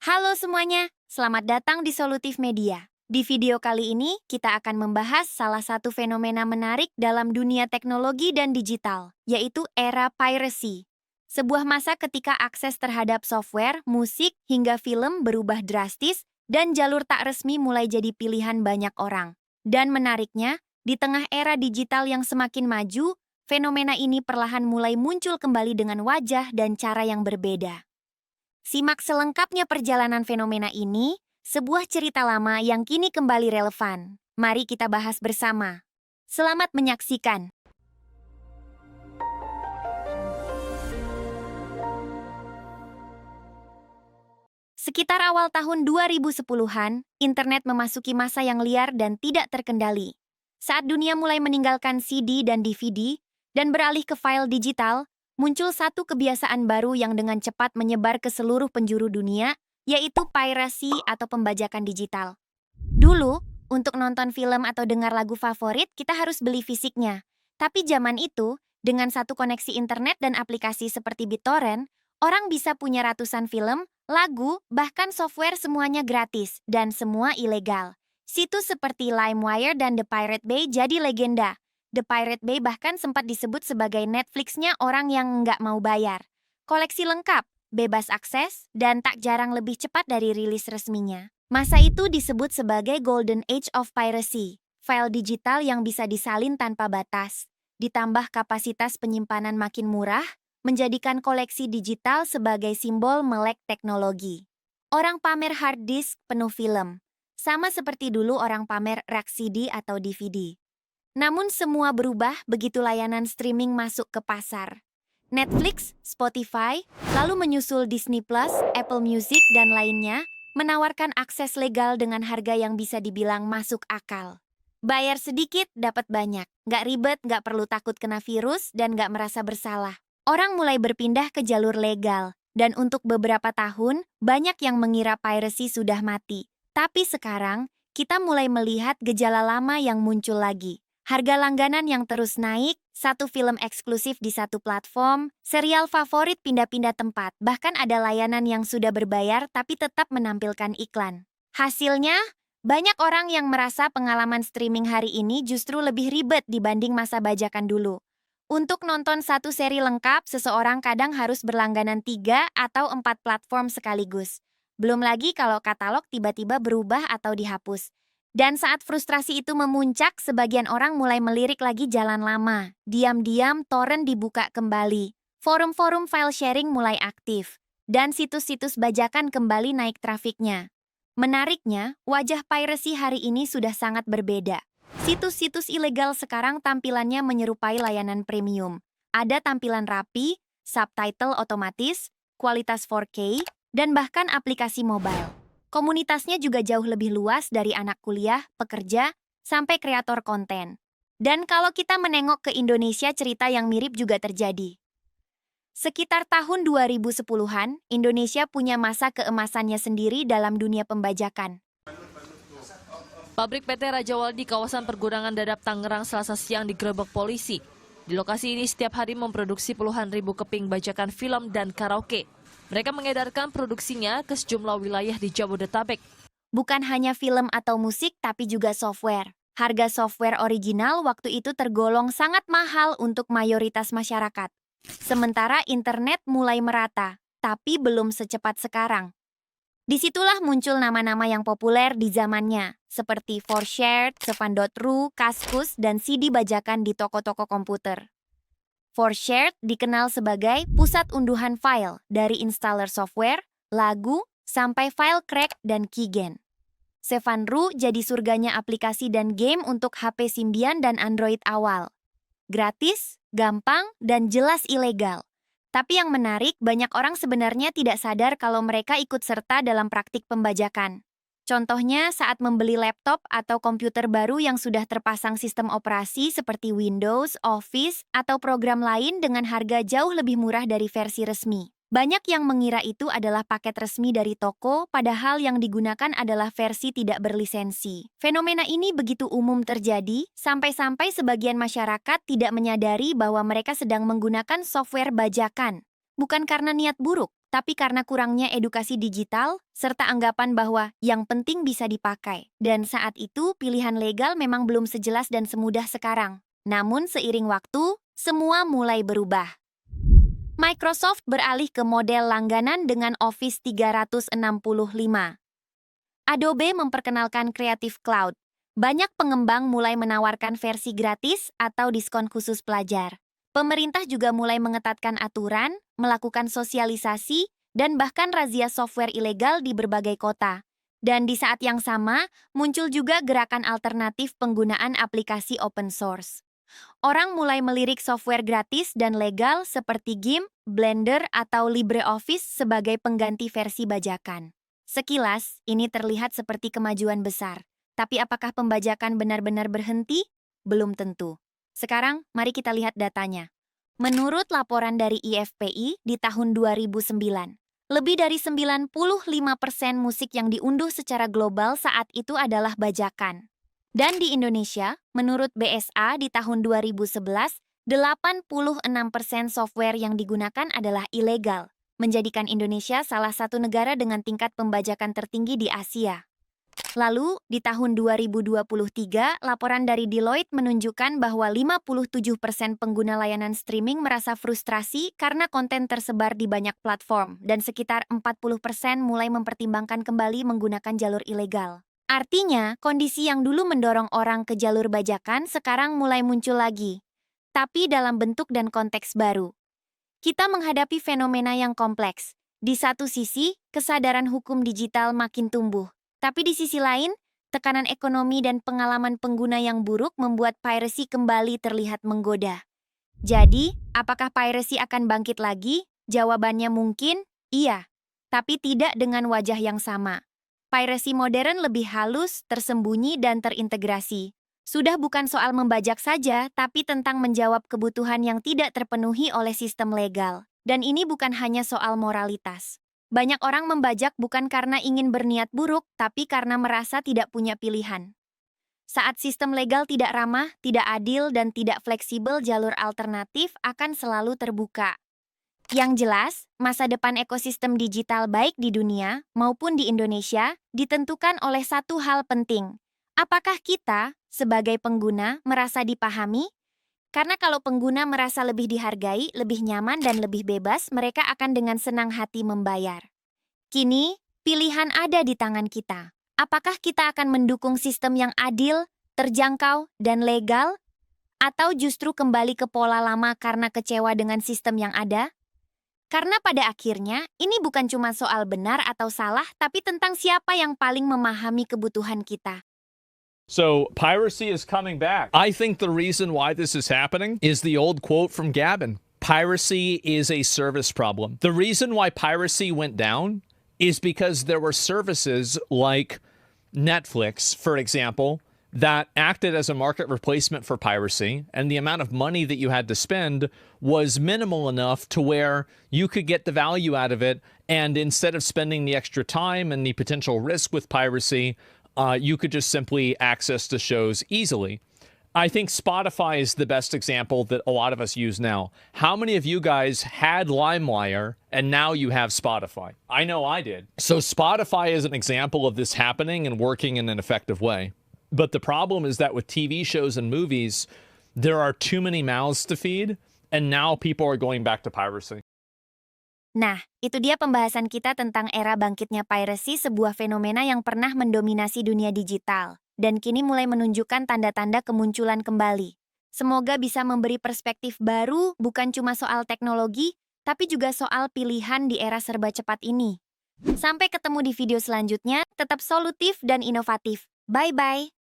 Halo semuanya, selamat datang di Solutif Media. Di video kali ini, kita akan membahas salah satu fenomena menarik dalam dunia teknologi dan digital, yaitu era piracy. Sebuah masa ketika akses terhadap software, musik, hingga film berubah drastis, dan jalur tak resmi mulai jadi pilihan banyak orang. Dan menariknya, di tengah era digital yang semakin maju, fenomena ini perlahan mulai muncul kembali dengan wajah dan cara yang berbeda. Simak selengkapnya perjalanan fenomena ini, sebuah cerita lama yang kini kembali relevan. Mari kita bahas bersama. Selamat menyaksikan. Sekitar awal tahun 2010-an, internet memasuki masa yang liar dan tidak terkendali. Saat dunia mulai meninggalkan CD dan DVD dan beralih ke file digital, muncul satu kebiasaan baru yang dengan cepat menyebar ke seluruh penjuru dunia, yaitu piracy atau pembajakan digital. Dulu, untuk nonton film atau dengar lagu favorit, kita harus beli fisiknya. Tapi zaman itu, dengan satu koneksi internet dan aplikasi seperti BitTorrent, orang bisa punya ratusan film, lagu, bahkan software semuanya gratis, dan semua ilegal. Situs seperti LimeWire dan The Pirate Bay jadi legenda. The Pirate Bay bahkan sempat disebut sebagai Netflix-nya orang yang nggak mau bayar. Koleksi lengkap, bebas akses, dan tak jarang lebih cepat dari rilis resminya. Masa itu disebut sebagai Golden Age of Piracy, file digital yang bisa disalin tanpa batas, ditambah kapasitas penyimpanan makin murah, menjadikan koleksi digital sebagai simbol melek teknologi. Orang pamer hard disk penuh film, sama seperti dulu orang pamer rak CD atau DVD. Namun semua berubah begitu layanan streaming masuk ke pasar. Netflix, Spotify, lalu menyusul Disney Plus, Apple Music, dan lainnya, menawarkan akses legal dengan harga yang bisa dibilang masuk akal. Bayar sedikit, dapat banyak. Nggak ribet, nggak perlu takut kena virus, dan nggak merasa bersalah. Orang mulai berpindah ke jalur legal, dan untuk beberapa tahun, banyak yang mengira piracy sudah mati. Tapi sekarang, kita mulai melihat gejala lama yang muncul lagi. Harga langganan yang terus naik, satu film eksklusif di satu platform, serial favorit pindah-pindah tempat, bahkan ada layanan yang sudah berbayar tapi tetap menampilkan iklan. Hasilnya, banyak orang yang merasa pengalaman streaming hari ini justru lebih ribet dibanding masa bajakan dulu. Untuk nonton satu seri lengkap, seseorang kadang harus berlangganan 3 atau 4 platform sekaligus. Belum lagi kalau katalog tiba-tiba berubah atau dihapus. Dan saat frustrasi itu memuncak, sebagian orang mulai melirik lagi jalan lama. Diam-diam, torrent dibuka kembali. Forum-forum file sharing mulai aktif. Dan situs-situs bajakan kembali naik trafiknya. Menariknya, wajah piracy hari ini sudah sangat berbeda. Situs-situs ilegal sekarang tampilannya menyerupai layanan premium. Ada tampilan rapi, subtitle otomatis, kualitas 4K, dan bahkan aplikasi mobile. Komunitasnya juga jauh lebih luas dari anak kuliah, pekerja, sampai kreator konten. Dan kalau kita menengok ke Indonesia, cerita yang mirip juga terjadi. Sekitar tahun 2010-an, Indonesia punya masa keemasannya sendiri dalam dunia pembajakan. Pabrik PT Raja Wali di kawasan Pergudangan Dadap Tangerang Selasa siang digerebek polisi. Di lokasi ini setiap hari memproduksi puluhan ribu keping bajakan film dan karaoke. Mereka mengedarkan produksinya ke sejumlah wilayah di Jabodetabek. Bukan hanya film atau musik, tapi juga software. Harga software original waktu itu tergolong sangat mahal untuk mayoritas masyarakat. Sementara internet mulai merata, tapi belum secepat sekarang. Disitulah muncul nama-nama yang populer di zamannya, seperti 4Shared, Sevan.ru, Kaskus, dan CD bajakan di toko-toko komputer. 4Shared dikenal sebagai pusat unduhan file dari installer software, lagu, sampai file crack dan keygen. Sevan.ru jadi surganya aplikasi dan game untuk HP Symbian dan Android awal. Gratis, gampang, dan jelas ilegal. Tapi yang menarik, banyak orang sebenarnya tidak sadar kalau mereka ikut serta dalam praktik pembajakan. Contohnya saat membeli laptop atau komputer baru yang sudah terpasang sistem operasi seperti Windows, Office, atau program lain dengan harga jauh lebih murah dari versi resmi. Banyak yang mengira itu adalah paket resmi dari toko, padahal yang digunakan adalah versi tidak berlisensi. Fenomena ini begitu umum terjadi, sampai-sampai sebagian masyarakat tidak menyadari bahwa mereka sedang menggunakan software bajakan. Bukan karena niat buruk, tapi karena kurangnya edukasi digital, serta anggapan bahwa yang penting bisa dipakai. Dan saat itu, pilihan legal memang belum sejelas dan semudah sekarang. Namun seiring waktu, semua mulai berubah. Microsoft beralih ke model langganan dengan Office 365. Adobe memperkenalkan Creative Cloud. Banyak pengembang mulai menawarkan versi gratis atau diskon khusus pelajar. Pemerintah juga mulai mengetatkan aturan, melakukan sosialisasi, dan bahkan razia software ilegal di berbagai kota. Dan di saat yang sama, muncul juga gerakan alternatif penggunaan aplikasi open source. Orang mulai melirik software gratis dan legal seperti GIMP, Blender, atau LibreOffice sebagai pengganti versi bajakan. Sekilas, ini terlihat seperti kemajuan besar. Tapi apakah pembajakan benar-benar berhenti? Belum tentu. Sekarang, mari kita lihat datanya. Menurut laporan dari IFPI di tahun 2009, lebih dari 95% musik yang diunduh secara global saat itu adalah bajakan. Dan di Indonesia, menurut BSA di tahun 2011, 86% software yang digunakan adalah ilegal, menjadikan Indonesia salah satu negara dengan tingkat pembajakan tertinggi di Asia. Lalu, di tahun 2023, laporan dari Deloitte menunjukkan bahwa 57% pengguna layanan streaming merasa frustrasi karena konten tersebar di banyak platform, dan sekitar 40% mulai mempertimbangkan kembali menggunakan jalur ilegal. Artinya, kondisi yang dulu mendorong orang ke jalur bajakan sekarang mulai muncul lagi, tapi dalam bentuk dan konteks baru. Kita menghadapi fenomena yang kompleks. Di satu sisi, kesadaran hukum digital makin tumbuh. Tapi di sisi lain, tekanan ekonomi dan pengalaman pengguna yang buruk membuat piracy kembali terlihat menggoda. Jadi, apakah piracy akan bangkit lagi? Jawabannya mungkin iya, tapi tidak dengan wajah yang sama. Piracy modern lebih halus, tersembunyi, dan terintegrasi. Sudah bukan soal membajak saja, tapi tentang menjawab kebutuhan yang tidak terpenuhi oleh sistem legal. Dan ini bukan hanya soal moralitas. Banyak orang membajak bukan karena ingin berniat buruk, tapi karena merasa tidak punya pilihan. Saat sistem legal tidak ramah, tidak adil, dan tidak fleksibel, jalur alternatif akan selalu terbuka. Yang jelas, masa depan ekosistem digital baik di dunia maupun di Indonesia ditentukan oleh satu hal penting. Apakah kita, sebagai pengguna, merasa dipahami? Karena kalau pengguna merasa lebih dihargai, lebih nyaman, dan lebih bebas, mereka akan dengan senang hati membayar. Kini, pilihan ada di tangan kita. Apakah kita akan mendukung sistem yang adil, terjangkau, dan legal? Atau justru kembali ke pola lama karena kecewa dengan sistem yang ada? Karena pada akhirnya, ini bukan cuma soal benar atau salah, tapi tentang siapa yang paling memahami kebutuhan kita. So piracy is coming back. I think the reason why this is happening is the old quote from Gavin. Piracy is a service problem. The reason why piracy went down is because there were services like Netflix, for example, that acted as a market replacement for piracy, and the amount of money that you had to spend was minimal enough to where you could get the value out of it, and instead of spending the extra time and the potential risk with piracy, you could just simply access the shows easily. I think Spotify is the best example that a lot of us use now. How many of you guys had LimeWire and now you have Spotify? I know I did. So Spotify is an example of this happening and working in an effective way. But the problem is that with TV shows and movies, there are too many mouths to feed, and now people are going back to piracy. Nah, itu dia pembahasan kita tentang era bangkitnya piracy, sebuah fenomena yang pernah mendominasi dunia digital, dan kini mulai menunjukkan tanda-tanda kemunculan kembali. Semoga bisa memberi perspektif baru, bukan cuma soal teknologi, tapi juga soal pilihan di era serba cepat ini. Sampai ketemu di video selanjutnya, tetap solutif dan inovatif. Bye-bye!